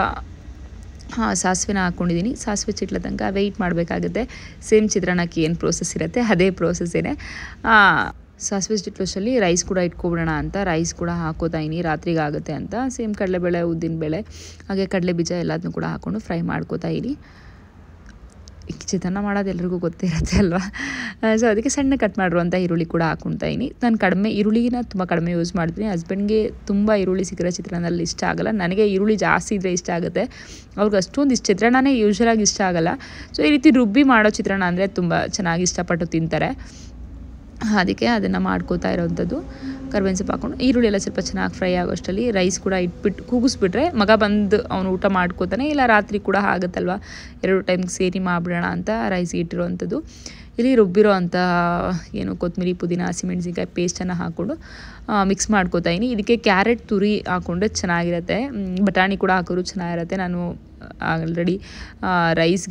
ಸಾಸಿವೆನ ಹಾಕ್ಕೊಂಡಿದ್ದೀನಿ. ಸಾಸಿವೆ ಚಿಟ್ಲ ತನಕ ವೆಯ್ಟ್ ಮಾಡಬೇಕಾಗುತ್ತೆ. ಸೇಮ್ ಚಿತ್ರಾನ್ನಕ್ಕೆ ಏನು ಪ್ರೋಸೆಸ್ ಇರುತ್ತೆ ಅದೇ ಪ್ರೋಸೆಸ್ಸೇ. ಸಾಸಿವೆ ಚಿಟ್ಲೋಷ್ಟಲ್ಲಿ ರೈಸ್ ಕೂಡ ಇಟ್ಕೊಬಿಡೋಣ ಅಂತ ರೈಸ್ ಕೂಡ ಹಾಕೋತಾಯಿನಿ, ರಾತ್ರಿಗೆ ಆಗುತ್ತೆ ಅಂತ. ಸೇಮ್ ಕಡಲೆಬೇಳೆ, ಉದ್ದಿನಬೇಳೆ ಹಾಗೆ ಕಡಲೆ ಬೀಜ ಎಲ್ಲದನ್ನೂ ಕೂಡ ಹಾಕ್ಕೊಂಡು ಫ್ರೈ ಮಾಡ್ಕೋತಾಯಿನಿ. ಚಿತ್ರಾನ್ನ ಮಾಡೋದು ಎಲ್ರಿಗೂ ಗೊತ್ತಿರುತ್ತೆ ಅಲ್ವಾ. ಸೊ ಅದಕ್ಕೆ ಸಣ್ಣ ಕಟ್ ಮಾಡಿರುವಂಥ ಈರುಳ್ಳಿ ಕೂಡ ಹಾಕ್ಕೊಳ್ತಾ ಇದ್ದೀನಿ. ನಾನು ಕಡಿಮೆ ಈರುಳ್ಳಿನ ತುಂಬ ಕಡಿಮೆ ಯೂಸ್ ಮಾಡ್ತೀನಿ. ಹಸ್ಬೆಂಡ್ಗೆ ತುಂಬ ಈರುಳ್ಳಿ ಸಿಕ್ಕರೆ ಚಿತ್ರಾನ್ನದಲ್ಲಿ ಇಷ್ಟ ಆಗೋಲ್ಲ. ನನಗೆ ಈರುಳ್ಳಿ ಜಾಸ್ತಿ ಇದ್ದರೆ ಇಷ್ಟ ಆಗುತ್ತೆ. ಅವ್ರಿಗೆ ಅಷ್ಟೊಂದು ಚಿತ್ರಾನ್ನನೇ ಯೂಶ್ವಲಾಗಿ ಇಷ್ಟ ಆಗೋಲ್ಲ. ಸೊ ಈ ರೀತಿ ರುಬ್ಬಿ ಮಾಡೋ ಚಿತ್ರಾನ್ನ ಅಂದರೆ ತುಂಬ ಚೆನ್ನಾಗಿ ಇಷ್ಟಪಟ್ಟು ತಿಂತಾರೆ. ಅದಕ್ಕೆ ಅದನ್ನು ಮಾಡ್ಕೋತಾ ಇರೋವಂಥದ್ದು. ಕರ್ಬೇವಿನ ಸೊಪ್ಪು ಹಾಕ್ಕೊಂಡು ಈರುಳ್ಳಿ ಎಲ್ಲ ಸ್ವಲ್ಪ ಚೆನ್ನಾಗಿ ಫ್ರೈ ಆಗೋಷ್ಟರಲ್ಲಿ ರೈಸ್ ಕೂಡ ಇಟ್ಬಿಟ್ಟು ಕೂಗಿಸ್ಬಿಟ್ರೆ ಮಗ ಬಂದು ಅವನು ಊಟ ಮಾಡ್ಕೋತಾನೆ. ಇಲ್ಲ ರಾತ್ರಿ ಕೂಡ ಆಗುತ್ತಲ್ವ, 2 ಟೈಮ್ಗೆ ಸೇರಿ ಮಾಡಿಬಿಡೋಣ ಅಂತ ರೈಸ್ ಇಟ್ಟಿರೋವಂಥದ್ದು. ಇಲ್ಲಿ ರುಬ್ಬಿರೋ ಅಂಥ ಏನು ಕೊತ್ತಂಬರಿ, ಪುದೀನ, ಹಸಿಮೆಣಸಿನ್ಕಾಯಿ ಪೇಸ್ಟನ್ನು ಹಾಕ್ಕೊಂಡು ಮಿಕ್ಸ್ ಮಾಡ್ಕೋತಾ ಇದ್ದೀನಿ. ಇದಕ್ಕೆ ಕ್ಯಾರೆಟ್ ತುರಿ ಹಾಕ್ಕೊಂಡ್ರೆ ಚೆನ್ನಾಗಿರುತ್ತೆ. ಬಟಾಣಿ ಕೂಡ ಹಾಕೋರು ಚೆನ್ನಾಗಿರುತ್ತೆ. ನಾನು ಆಲ್ರೆಡಿ ರೈಸ್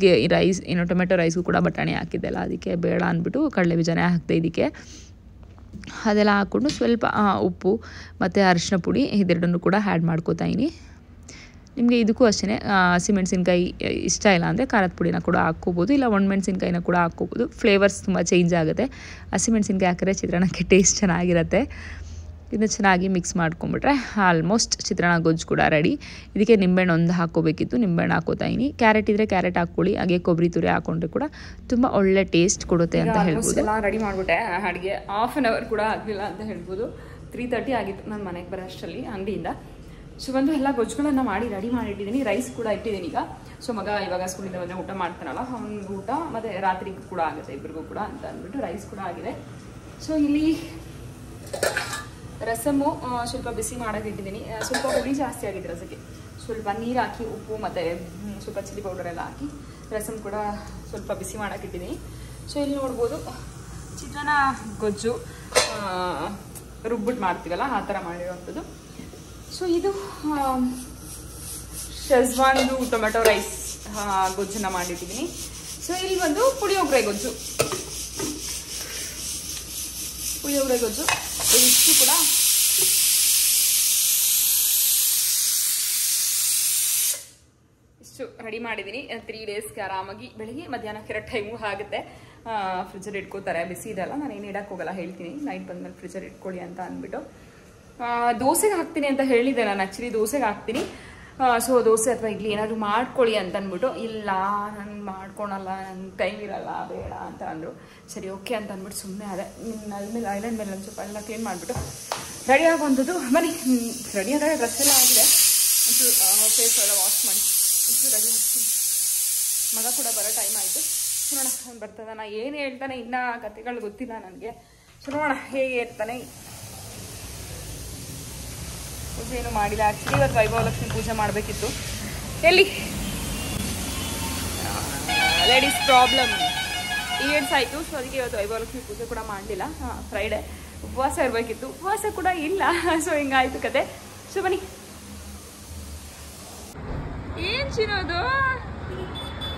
ಏನು ಟೊಮೆಟೊ ರೈಸ್ಗೂ ಕೂಡ ಬಟಾಣಿ ಹಾಕಿದ್ದೆಲ್ಲ, ಅದಕ್ಕೆ ಬೇಡ ಅಂದ್ಬಿಟ್ಟು ಕಡಲೆ ಬೀಜನೇ ಹಾಕ್ತೆ. ಇದಕ್ಕೆ ಅದೆಲ್ಲ ಹಾಕ್ಕೊಂಡು ಸ್ವಲ್ಪ ಉಪ್ಪು ಮತ್ತು ಅರಿಶಿನ ಪುಡಿ ಇದೆರಡನ್ನು ಕೂಡ ಆ್ಯಡ್ ಮಾಡ್ಕೋತಾ ಇದ್ದೀನಿ. ನಿಮಗೆ ಇದಕ್ಕೂ ಅಷ್ಟೇ ಹಸಿಮೆಣಸಿನ್ಕಾಯಿ ಇಷ್ಟ ಇಲ್ಲ ಅಂದರೆ ಖಾರದ ಪುಡಿನ ಕೂಡ ಹಾಕ್ಕೋಬೋದು, ಇಲ್ಲ ಒಣಮೆಣಸಿನ್ಕಾಯಿನ ಕೂಡ ಹಾಕ್ಕೋಬೋದು. ಫ್ಲೇವರ್ಸ್ ತುಂಬ ಚೇಂಜ್ ಆಗುತ್ತೆ. ಹಸಿಮೆಣಸಿನ್ಕಾಯಿ ಹಾಕಿದ್ರೆ ಚಿತ್ರಾನ್ನಕ್ಕೆ ಟೇಸ್ಟ್ ಚೆನ್ನಾಗಿರುತ್ತೆ. ಇದನ್ನು ಚೆನ್ನಾಗಿ ಮಿಕ್ಸ್ ಮಾಡ್ಕೊಂಬಿಟ್ರೆ ಆಲ್ಮೋಸ್ಟ್ ಚಿತ್ರಾನ್ನ ಗೊಜ್ಜು ಕೂಡ ರೆಡಿ. ಇದಕ್ಕೆ ನಿಂಬೆಹಣ್ಣು ಒಂದು ಹಾಕ್ಕೋಬೇಕಿತ್ತು, ನಿಂಬೆಹಣ್ಣು ಹಾಕೋತಾ ಇದ್ದೀನಿ. ಕ್ಯಾರೆಟ್ ಇದ್ದರೆ ಕ್ಯಾರೆಟ್ ಹಾಕ್ಕೊಳ್ಳಿ, ಹಾಗೆ ಕೊಬ್ಬರಿ ತುರಿ ಹಾಕ್ಕೊಂಡ್ರೆ ಕೂಡ ತುಂಬ ಒಳ್ಳೆ ಟೇಸ್ಟ್ ಕೊಡುತ್ತೆ ಅಂತ ಹೇಳ್ಬೋದು. ಎಲ್ಲ ರೆಡಿ ಮಾಡಿಬಿಟ್ಟೆ. ಅಡುಗೆ ಹಾಫ್ ಆನ್ ಅವರ್ ಕೂಡ ಆಗಲಿಲ್ಲ ಅಂತ ಹೇಳ್ಬೋದು. 3:30 ಆಗಿತ್ತು ನಾನು ಮನೆಗೆ ಬರೋ ಅಷ್ಟರಲ್ಲಿ ಅಂಗಡಿಯಿಂದ. ಸೊ ಬಂದು ಎಲ್ಲ ಗೊಜ್ಜುಗಳನ್ನು ಮಾಡಿ ರೆಡಿ ಮಾಡಿಟ್ಟಿದ್ದೀನಿ. ರೈಸ್ ಕೂಡ ಇಟ್ಟಿದ್ದೀನಿ ಈಗ. ಸೊ ಮಗ ಇವಾಗ ಸ್ಕೂಲಿಂದ ಬಂದರೆ ಊಟ ಮಾಡ್ತಾನಲ್ಲ, ಅವ್ನಿಗೆ ಊಟ ಮತ್ತು ರಾತ್ರಿಗೂ ಕೂಡ ಆಗುತ್ತೆ ಇಬ್ಬರಿಗೂ ಕೂಡ ಅಂತ ಅಂದ್ಬಿಟ್ಟು ರೈಸ್ ಕೂಡ ಆಗಿದೆ. ಸೊ ಇಲ್ಲಿ ರಸಮು ಸ್ವಲ್ಪ ಬಿಸಿ ಮಾಡೋಕ್ಕೆ ಇಟ್ಟಿದ್ದೀನಿ. ಸ್ವಲ್ಪ ಹುಳಿ ಜಾಸ್ತಿ ಆಗಿದೆ ರಸಕ್ಕೆ. ಸ್ವಲ್ಪ ನೀರು ಹಾಕಿ ಉಪ್ಪು ಮತ್ತು ಸ್ವಲ್ಪ ಚಿಲ್ಲಿ ಪೌಡರ್ ಎಲ್ಲ ಹಾಕಿ ರಸಮ್ ಕೂಡ ಸ್ವಲ್ಪ ಬಿಸಿ ಮಾಡೋಕ್ಕೆ ಇಟ್ಟಿದ್ದೀನಿ. ಸೊ ಇಲ್ಲಿ ನೋಡ್ಬೋದು ಚಿತ್ರಾನ್ನ ಗೊಜ್ಜು ರುಬ್ಬಿಟ್ಟು ಮಾಡ್ತೀವಲ್ಲ ಆ ಥರ ಮಾಡಿರೋವಂಥದ್ದು. ಸೊ ಇದು ಶೆಜ್ವಾನ್ದು ಟೊಮೆಟೊ ರೈಸ್ ಗೊಜ್ಜನ್ನು ಮಾಡಿಟ್ಟಿದ್ದೀನಿ. ಸೊ ಇಲ್ಲಿ ಒಂದು ಪುಳಿಯೋಗರೆ ಗೊಜ್ಜು ಇಷ್ಟು ಕೂಡ ಇಷ್ಟು ರೆಡಿ ಮಾಡಿದ್ದೀನಿ. 3 ಡೇಸ್ಗೆ ಆರಾಮಾಗಿ ಬೆಳಿಗ್ಗೆ ಮಧ್ಯಾಹ್ನಕ್ಕೆ 2 ಟೈಮು ಆಗುತ್ತೆ. ಫ್ರಿಜ್ಜಲ್ಲಿ ಇಟ್ಕೋತಾರೆ, ಬಿಸಿ ಇದೆಲ್ಲ. ನಾನು ಏನು ಇಡಕ್ಕೆ ಹೋಗಲ್ಲ, ಹೇಳ್ತೀನಿ ನೈಟ್ ಬಂದ್ಮೇಲೆ ಫ್ರಿಜ್ಜಲ್ಲಿ ಇಟ್ಕೊಳ್ಳಿ ಅಂತ ಅಂದ್ಬಿಟ್ಟು. ದೋಸೆಗೆ ಹಾಕ್ತೀನಿ ಅಂತ ಹೇಳಿದೆ ನಾನು. ಆ್ಯಕ್ಚುಲಿ ದೋಸೆಗೆ ಹಾಕ್ತೀನಿ. ಸೊ ದೋಸೆ ಅಥವಾ ಇಡ್ಲಿ ಏನಾದರೂ ಮಾಡ್ಕೊಳ್ಳಿ ಅಂತ ಅಂದ್ಬಿಟ್ಟು, ಇಲ್ಲ ನಾನು ಮಾಡ್ಕೊಳಲ್ಲ, ನನಗೆ ಟೈಮ್ ಇರಲ್ಲ, ಬೇಡ ಅಂತ ಅಂದರು. ಸರಿ ಓಕೆ ಅಂತ ಅಂದ್ಬಿಟ್ಟು ಸುಮ್ಮನೆ ಅದೇ ಐಲಂಡ್ ಮೇಲೆ ಒಂದು ಸ್ವಲ್ಪ ಎಲ್ಲ ಕ್ಲೀನ್ ಮಾಡಿಬಿಟ್ಟು ರೆಡಿ ಆಗುವಂಥದ್ದು. ಬನ್ನಿ ರೆಡಿ ಆದರೆ ಡ್ರೆಸ್ ಎಲ್ಲ ಆಗಿದೆ. ಒಂಚೂರು ಫೇಸ್ ಎಲ್ಲ ವಾಶ್ ಮಾಡಿ ಒಂಚೂರು ರೆಡಿ ಆಗ್ತೀನಿ. ಮಗ ಕೂಡ ಬರೋ ಟೈಮ್ ಆಯಿತು. ಸೊ ನೋಡೋಣ ಅವ್ನು ಬರ್ತದೆ. ನಾನು ಏನು ಹೇಳ್ತಾನೆ ಇನ್ನೂ ಕತೆಗಳು ಗೊತ್ತಿಲ್ಲ ನನಗೆ. ಸೊ ನೋಡೋಣ ಹೇಗೆ ಇರ್ತಾನೆ. ಪೂಜೆ ಏನು ಮಾಡಿಲ್ಲ. ಆ್ಯಕ್ಚುಲಿ ಇವತ್ತು ವೈಭವಲಕ್ಷ್ಮಿ ಪೂಜೆ ಮಾಡಬೇಕಿತ್ತು. ಎಲ್ಲಿ ಲೇಡೀಸ್ ಪ್ರಾಬ್ಲಮ್ ಈವೆಂಟ್ಸ್ ಆಯಿತು. ಸೊ ಅದಕ್ಕೆ ಇವತ್ತು ವೈಭವಲಕ್ಷ್ಮಿ ಪೂಜೆ ಕೂಡ ಮಾಡಲಿಲ್ಲ. ಫ್ರೈಡೇ ಉಪವಾಸ ಇರಬೇಕಿತ್ತು, ಉಪವಾಸ ಕೂಡ ಇಲ್ಲ. ಸೊ ಹಿಂಗಾಯ್ತು ಕತೆ. ಸೊ ಬನ್ನಿ. ಏನು ಚಿನ್ನೋದು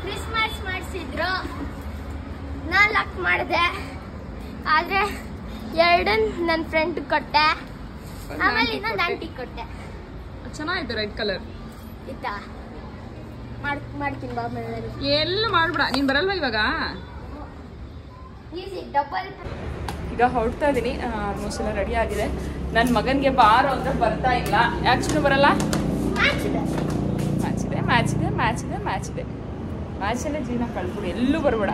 ಕ್ರಿಸ್ಮಸ್ ಮಾಡಿಸಿದ್ರು, ನಾನು ಲಕ್ ಮಾಡಿದೆ. ಆದರೆ 2 ನನ್ನ ಫ್ರೆಂಡ್ ಕೊಟ್ಟೆ, ಆಮೇಲೆ ಇನ್ನೊಂದು ಆಂಟಿ ಕೊಟ್ಟೆ. ಚೆನ್ನಾಗಿತ್ತು ರೆಡ್ ಕಲರ್. ಇತ್ತಾ ಮಾಡ್ತೀನಿ ಬಾ. ಎಲ್ಲ ಮಾಡ್ಬಿಡ. ನೀನು ಬರಲ್ವಾ ಇವಾಗ? Easy double. ಈಗ ಹೊರಡ್ತಾ ಇದ್ದೀನಿ. ಆಲ್ಮೋಸ್ಟ್ ಎಲ್ಲ ರೆಡಿ ಆಗಿದೆ. ನನ್ನ ಮಗನಿಗೆ ಬಾರೋ ಅಂದರೆ ಬರ್ತಾ ಇಲ್ಲ. ಯಾಕೆ ಬರಲ್ಲ? ಮ್ಯಾಚ್ ಇದೆ. ಮ್ಯಾಚಲ್ಲೇ ಜೀವನ ಕಳ್ಬಿಡು, ಎಲ್ಲೂ ಬರಬೇಡ.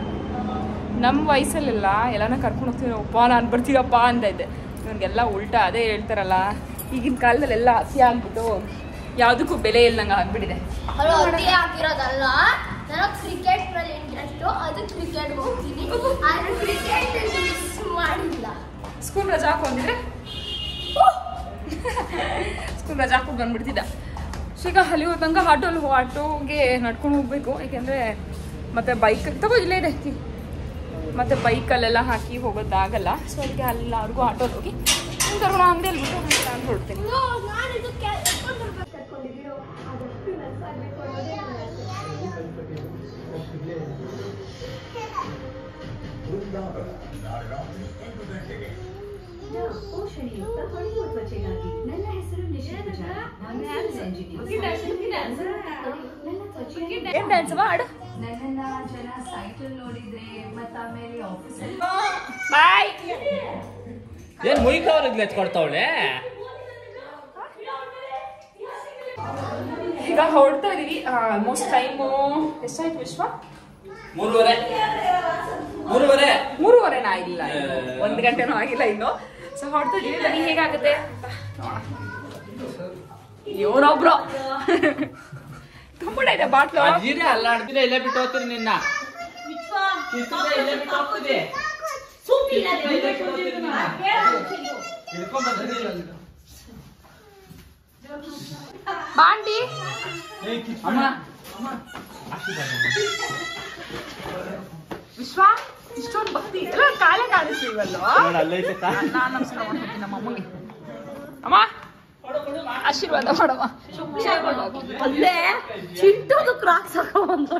ನಮ್ಮ ವಯಸ್ಸಲ್ಲೆಲ್ಲ ಎಲ್ಲಾನ ಕರ್ಕೊಂಡು ಹೋಗ್ತೀವಿ. ಅಪ್ಪ ನಾನು ಬರ್ತೀವಪ್ಪ ಅಂತ ಇದ್ದೆ. ಇವನಿಗೆಲ್ಲ ಉಲ್ಟಾ ಅದೇ ಹೇಳ್ತಾರಲ್ಲ, ಈಗಿನ ಕಾಲದಲ್ಲೆಲ್ಲ ಹಸಿ ಆಗ್ಬಿಟ್ಟು ಯಾವುದಕ್ಕೂ ಬೆಲೆ ಇಲ್ಲಂಗೆ ಆಗ್ಬಿಟ್ಟಿದೆ. ಆಗಿರೋದಲ್ಲ, ನನಗೆ ಕ್ರಿಕೆಟ್ ಮೇಲೆ ಇಂಟ್ರೆಸ್ಟು, ಅದು ಕ್ರಿಕೆಟ್ ಹೋಗ್ತೀನಿ. ಆದರೆ ಕ್ರಿಕೆಟ್ ಮಿಸ್ ಮಾಡಿಲ್ಲ. ಸ್ಕೂಲ್ ರಜಾ ಹಾಕೊಂಡಿದ್ರೆ ಸ್ಕೂಲ್ ರಜಾ ಹಾಕೊಂಡು ಬಂದ್ಬಿಡ್ತಿದ್ದ. ಸೊ ಈಗ ಅಲ್ಲಿ ಹೋದಂಗೆ ಆಟೋಗೆ ನಡ್ಕೊಂಡು ಹೋಗ್ಬೇಕು. ಯಾಕೆಂದರೆ ಮತ್ತೆ ಬೈಕ್ ತಗೋ ಇಲ್ಲೇ ಇದೆ, ಮತ್ತು ಬೈಕಲ್ಲೆಲ್ಲ ಹಾಕಿ ಹೋಗೋದಾಗಲ್ಲ. ಸೊ ಅದಕ್ಕೆ ಎಲ್ಲರಿಗೂ ಆಟೋಲ್ಲಿ ಹೋಗಿ ಕರ್ಕೊಂಡು ಅಂಗಡಿಯಲ್ಲಿ ಬಿಟ್ಟು ನಾನು ಹೊರಡ್ತೀನಿ. ಏನ್ ಡ್ಯಾನ್ಸ್ ಮಾಡು. ಬಾಯ್. ಏನ್ ಮುಯ್ಕ ಅವ್ರಿಗೆ ಎತ್ಕೊಡ್ತಾವಳೆ. ಈಗ ಹೊರಡ್ತಾ ಇದೀವಿ. ಆಲ್ಮೋಸ್ಟ್ ಟೈಮು ಎಷ್ಟಾಯ್ತು ವಿಶ್ವ? 3:30 ಇಲ್ಲ 1 ಗಂಟೆನೂ ಆಗಿಲ್ಲ ಇನ್ನು. ಸೊ ಹೊಡ್ತಾ ಇದೀವಿ, ಬನ್ನಿ ಹೇಗಾಗುತ್ತೆ ಇವನೊಬ್ರು ತುಂಬ ಇದೆ ಬಾಟ್ಲು. ಅಲ್ಲಾಡ್ತಿದ್ರೆ ಇಲ್ಲೇ ಬಿಟ್ಟು ಹೋಗ್ತೀನಿ ನಿನ್ನ. ಬಾಂಡಿ ವಿಶ್ವ ಇಷ್ಟೊಂದು ಭಕ್ತಿ ಎಲ್ಲ ಕಾಲೇ ಕಾಣಿಸ್ತೀವಲ್ವಾ. ನಾನು ನಮಸ್ಕಾರ ಮಾಡ್ತೀನಿ ನಮ್ಮ ಅಮ್ಮಗೆ. ಅಮ್ಮ ಆಶೀರ್ವಾದ ಮಾಡಮ್ಮ. ಅಲ್ಲೇ ಚಿಂಟೋದು ಕ್ರಾಕ್ಸ್ ಹಾಕೊಂಡ್ಬಂದು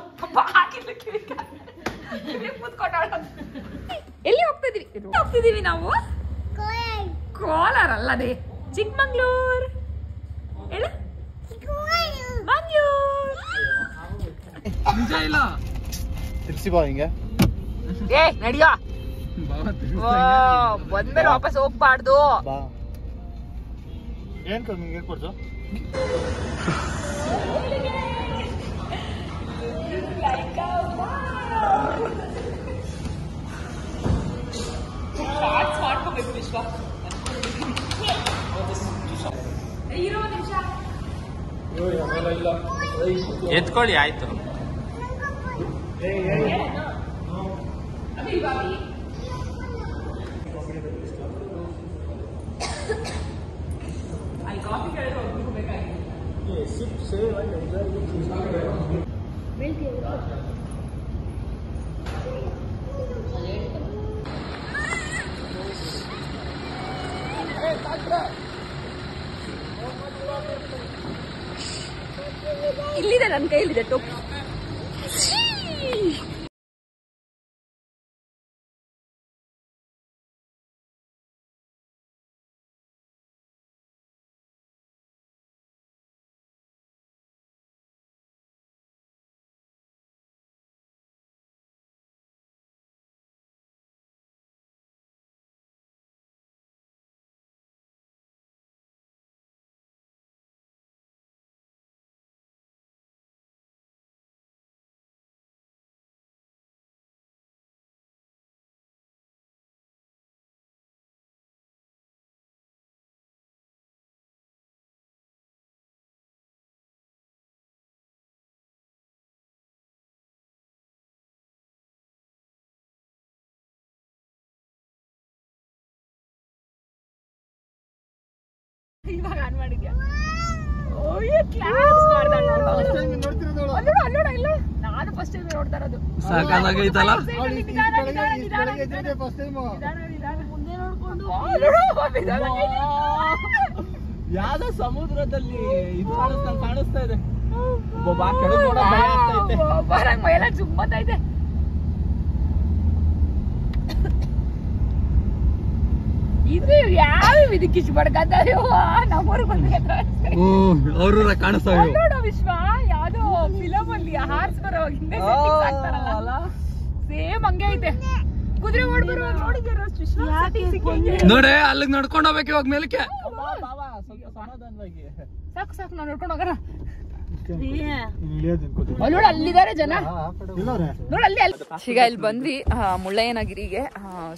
ಎಲ್ಲಿ ಹೋಗ್ತಿದೀವಿ ನಾವು? ಕೋಲಾರ ಅಲ್ಲದೆ ಚಿಕ್ಕಮಂಗ್ಳೂರ್. ಹೇಳು ನಿಜ ಇಲ್ಲ ತಿರ್ಸಿ ಬಾ ಹಿಂಗೆ. ಏ ನಡಿಯೋ, ಬಂದ್ಮೇಲೆ ವಾಪಸ್ ಹೋಗ್ಬಾರ್ದು. ಬಾ ಏನ್ ನಿಂಗೆ ಕೊಡ್ಸು. ಮಾಡ್ಕೋಬೇಕು ವಿಶ್ವ. ಇರೋ ನಿಮಿಷ ಎತ್ಕೊಳ್ಳಿ ಆಯ್ತು. ಕಾಫಿ ಕೇಳಿದ್ರೆ ಹೋಗ್ಬೇಕಾಗಿತ್ತು. ಇಲ್ಲಿದೆ ನನ್ನ ಕೈಲಿದೆ ಟೊಪ್ಪು. ಇವಾಗ ಆನ್ ಮಾಡಿದ್ಯಾ? ನಾನು ಫಸ್ಟ್ ಟೈಮ್ ನೋಡ್ತಾ ಇರೋದು. ಸಾಕಾಗೈತಲ್ಲ. ಯಾವ್ದೋ ಸಮುದ್ರದಲ್ಲಿ ಇದು ಕಾಣಿಸ್ತಾ ಇದೆ. ಮೈಯೆಲ್ಲ ಚುಮ್ಮತ್ತೈತೆ. ಇದು ಯಾವ ಇದಕ್ಕೆ ಇಷ್ಟ ಪಡ್ಕಂತಾರೆ ನಮ್ಮೂರ್ಗ್ ಬಂದ್ರೆ ಅವ್ರ ಕಾಣಿಸ್ತಾವ ನೋಡೋ ವಿಶ್ವ. ಯಾವ್ದೋ ಫಿಲಮ್ ಅಲ್ಲಿ ಹಾರ್ಸ್ ಬರೋವಾಗಿಂದ ಸೇಮ್ ಹಂಗೆ ಐತೆ. ಕುದುರೆ ಓಡ್ ಬರುವಾಗ ನೋಡಿದ್ಯಾರ ನೋಡೆ ಅಲ್ಲಿಗೆ ನಡ್ಕೊಂಡು ಹೋಗ್ಬೇಕು ಇವಾಗ ಮೇಲಕ್ಕೆ. ಸಾಕು ಸಾಕು ನಾವು ನೋಡ್ಕೊಂಡು ಹೋಗೋಣ. ನೋಡ ಅಲ್ಲಿದ್ದಾರೆ ಜನ, ನೋಡ ಅಲ್ಲಿ. ಈಗ ಇಲ್ಲಿ ಬಂದ್ವಿ ಮುಳ್ಳಯ್ಯನಗಿರಿಗೆ.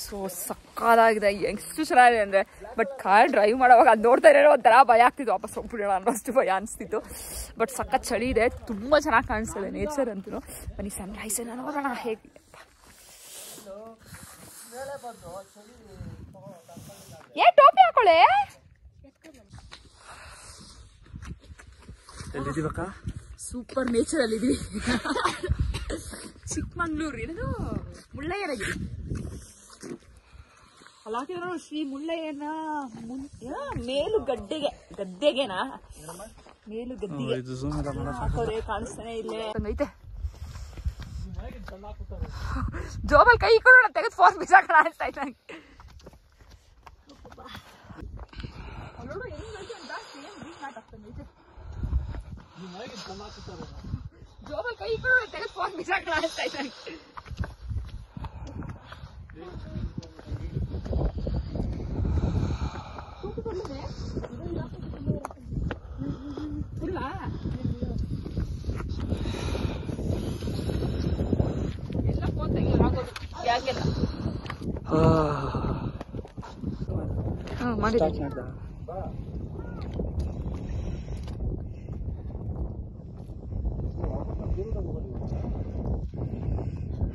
ಸೊ ಸಕ್ಕದಾಗಿದೆ, ಎಷ್ಟು ಚೆನ್ನಾಗಿದೆ ಅಂದ್ರೆ. ಬಟ್ ಕಾರ್ ಡ್ರೈವ್ ಮಾಡೋವಾಗ ಅದು ನೋಡ್ತಾ ಇರೋ ಒಂಥರ ಭಯ ಆಗ್ತಿತ್ತು, ವಾಪಸ್ ಹೋಗ್ಬಿಡೋಣ ಅನ್ನೋಷ್ಟು ಭಯ ಅನಿಸ್ತಿತ್ತು. ಬಟ್ ಸಖತ್ ಚಳಿ ಇದೆ, ತುಂಬ ಚೆನ್ನಾಗಿ ಕಾಣಿಸ್ತದೆ ನೇಚರ್ ಅಂತೂ. ಬನ್ನಿ ಸನ್ ರೈಸ್ ನೋಡೋಣ ಹೇಗೆ. ಏ ಟೋಪಿ ಹಾಕೊಳ್ಳೆ. ಸೂಪರ್ ನೇಚರ್ ಅಲ್ಲಿ ಇದೀವಿ. ಚಿಕ್ಕಮಂಗ್ಳೂರು ಏನದು ಮುಳ್ಳಯ್ಯನಗಿರಿ ಅಲ್ಲ, ಶ್ರೀ ಮುಳ್ಳಯ್ಯನ ಮೇಲು ಗದ್ದೆಗೆನಾ ಮೇಲು ಗದ್ದೆಗೆ ಕಾಣಿಸ್ತಾನೆ ಇಲ್ಲೇ ಐತೆ. ಜೋಬಲ್ ಕೈ ಕೊಡೋಣ ತೆಗೆದು ಫೋನ್ ಬಿಸಾಕೋಣ ಅನ್ಸ್ತಾ ಇತ್ತು ನಂಗೆ. ಜೋಬಲ್ ಕೈ ಕೊಡೋಣ ತೆಗೆದು ಫೋನ್ ಬಿಸಾಕೋಣ ಅನ್ಸ್ತಾ ಇತ್ತು ನಂಗೆ.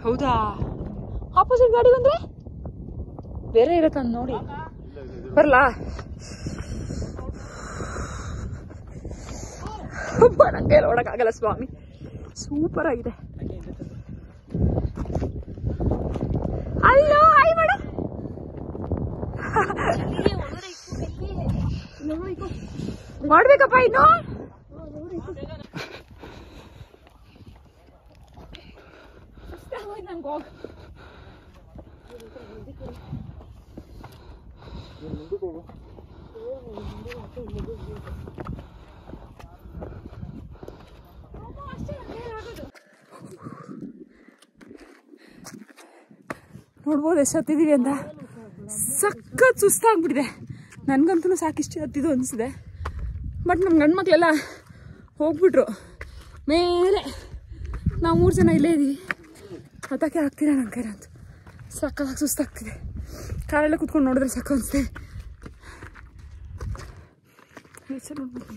ಹೌದಾ? ಆಪೋಸಿಟ್ ಗಾಡಿ ಬಂದ್ರೆ ಬೇರೆ ಇರತ್ತ ನೋಡಿ. ಬರ್ಲಾ? ನಂಗೆ ನೋಡಕ್ಕಾಗಲ್ಲ ಸ್ವಾಮಿ. ಸೂಪರ್ ಆಗಿದೆ. ಅಲ್ಲೋ ಆಯ್ ಮಾಡ. ಮಾಡ್ಬೇಕಪ್ಪ ಇನ್ನು. ನೋಡ್ಬೋದು ಎಷ್ಟು ಹತ್ತಿದೀವಿ ಅಂತ. ಸಖತ್ ಸುಸ್ತಾಗ್ಬಿಟ್ಟಿದೆ. ನನ್ಗಂತೂ ಸಾಕಿಷ್ಟು ಹತ್ತಿದ್ದು ಅನಿಸಿದೆ. ಬಟ್ ನಮ್ಮ ಗಂಡು ಮಕ್ಕಳೆಲ್ಲ ಹೋಗ್ಬಿಟ್ರು ಮೇಲೆ. ನಾವು 3 ಜನ ಇಲ್ಲೇ ಇದ್ದೀವಿ. ಹತ್ತಕ್ಕೆ ಆಗ್ತಿಲ್ಲ ನನ್ನ ಕೈಲಂತೂ. ಸಖತ್ತಾಗಿ ಸುಸ್ತಾಗ್ತಿದೆ. ಕಾರೆಲ್ಲ ಕುತ್ಕೊಂಡು ನೋಡಿದ್ರೆ ಸಾಕು ಅನಿಸ್ತಿದೆ. ನೋಡ್ಬೋದು.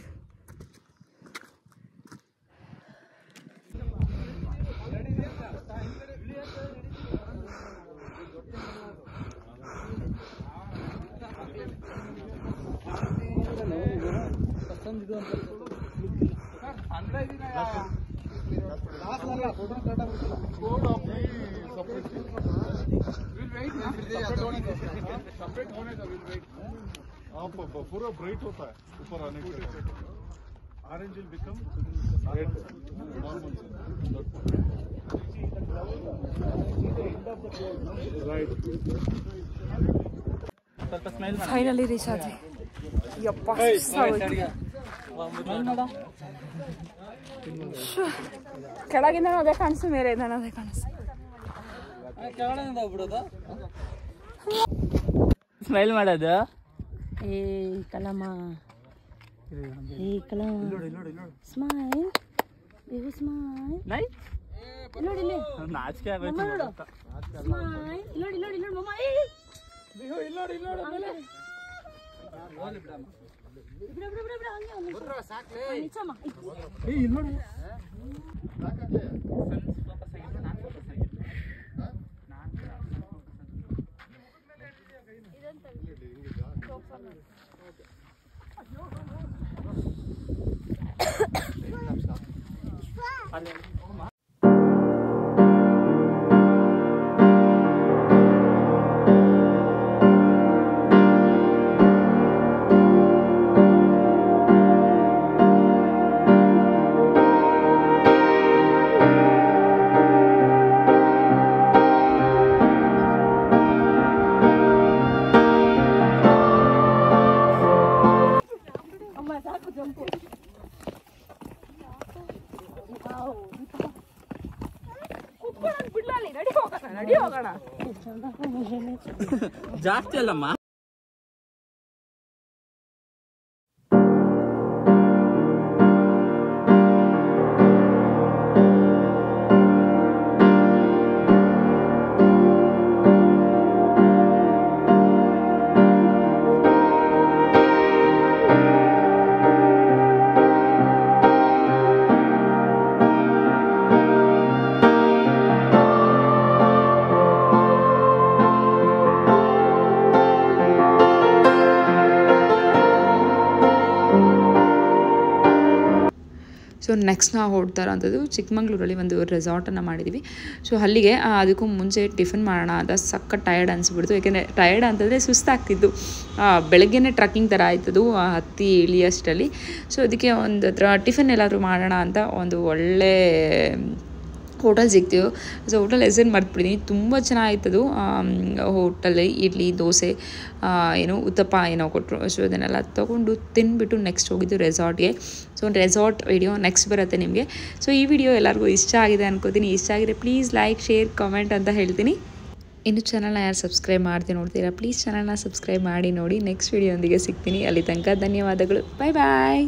पूरा ब्राइट होता है ऊपर आने के बाद. Orange will become red. Finally reach ಆದ್ವಿ. ಯಪ್ಪ ಕೆಳಗಿಂದ ಅದೇ ಕಾಣಿಸ್ತು, ಮೇಲೆ ಇದ್ದಾನೆ ಅದೇ ಕಾಣಿಸ್ತು. ಸ್ಮೈಲ್ ಮಾಡೋದು. ಏ ಕಲಮ, ಏ ಕಲಮ, ಸ್ಮೈಲ್, ಬೇವು ಸ್ಮೈಲ್, ನೋಡಿ ಇಲ್ಲಿ ನಾಚಿಕೆ ಮಮ್ಮ ನೋಡು, ಸ್ಮೈಲ್, ನೋಡಿ ನೋಡಿ ನೋಡಿ ಮಮ್ಮ, ಏ ಬಿಡು ಬಿಡು ಬಿಡು ಬಿಡು ಹಂಗೆ ನಿಚ್ಚಮ್ಮ. ಜಾಸ್ತಿ ಅಲ್ಲಮ್ಮ. ಸೊ ನೆಕ್ಸ್ಟ್ ನಾವು ಹೊರಡ್ತಾ ಇರೋಂಥದ್ದು ಚಿಕ್ಕಮಂಗ್ಳೂರಲ್ಲಿ ಒಂದು ರೆಸಾರ್ಟನ್ನು ಮಾಡಿದ್ದೀವಿ. ಸೊ ಅಲ್ಲಿಗೆ ಅದಕ್ಕೂ ಮುಂಚೆ ಟಿಫನ್ ಮಾಡೋಣ ಅಂತ ಸಕ್ಕ ಟಯರ್ಡ್ ಅನಿಸ್ಬಿಡ್ತು. ಯಾಕೆಂದರೆ ಟಯರ್ಡ್ ಅಂತಂದರೆ ಸುಸ್ತಾಗ್ತಿದ್ದು. ಬೆಳಗ್ಗೆನೇ ಟ್ರಕ್ಕಿಂಗ್ ಥರ ಆಯ್ತದು ಹತ್ತಿ ಇಳಿಯಷ್ಟರಲ್ಲಿ. ಸೊ ಅದಕ್ಕೆ ಒಂದು ಟಿಫನ್ ಎಲ್ಲಾದರೂ ಮಾಡೋಣ ಅಂತ ಒಂದು ಒಳ್ಳೆ ಹೋಟೆಲ್ ಸಿಗ್ತೀವಿ. ಸೊ ಹೋಟೆಲ್ ಹೆಸರು ಮರ್ತ್ಬಿಟ್ಟಿದ್ದೀನಿ. ತುಂಬ ಚೆನ್ನಾಗಿತ್ತದು ಹೋಟೆಲ್. ಇಡ್ಲಿ ದೋಸೆ ಏನೋ ಉತ್ತಪ್ಪ ಏನೋ ಕೊಟ್ಟರು. ಸೊ ಅದನ್ನೆಲ್ಲ ತೊಗೊಂಡು ತಿಂದುಬಿಟ್ಟು ನೆಕ್ಸ್ಟ್ ಹೋಗಿದ್ದು ರೆಸಾರ್ಟ್ಗೆ. ಸೊ ರೆಸಾರ್ಟ್ ವಿಡಿಯೋ ನೆಕ್ಸ್ಟ್ ಬರುತ್ತೆ ನಿಮಗೆ. ಸೊ ಈ ವಿಡಿಯೋ ಎಲ್ಲರಿಗೂ ಇಷ್ಟ ಆಗಿದೆ ಅನ್ಕೋತೀನಿ. ಇಷ್ಟ ಆಗಿದೆ ಪ್ಲೀಸ್ ಲೈಕ್ ಶೇರ್ ಕಮೆಂಟ್ ಅಂತ ಹೇಳ್ತೀನಿ. ಇನ್ನು ಚಾನಲ್ನ ಯಾರು ಸಬ್ಸ್ಕ್ರೈಬ್ ಮಾಡ್ತೀನಿ ನೋಡ್ತೀರಾ ಪ್ಲೀಸ್ ಚಾನಲ್ನ ಸಬ್ಸ್ಕ್ರೈಬ್ ಮಾಡಿ ನೋಡಿ. ನೆಕ್ಸ್ಟ್ ವಿಡಿಯೋ ಒಂದಿಗೆ ಸಿಗ್ತೀನಿ. ಅಲ್ಲಿ ತನಕ ಧನ್ಯವಾದಗಳು. ಬಾಯ್ ಬಾಯ್.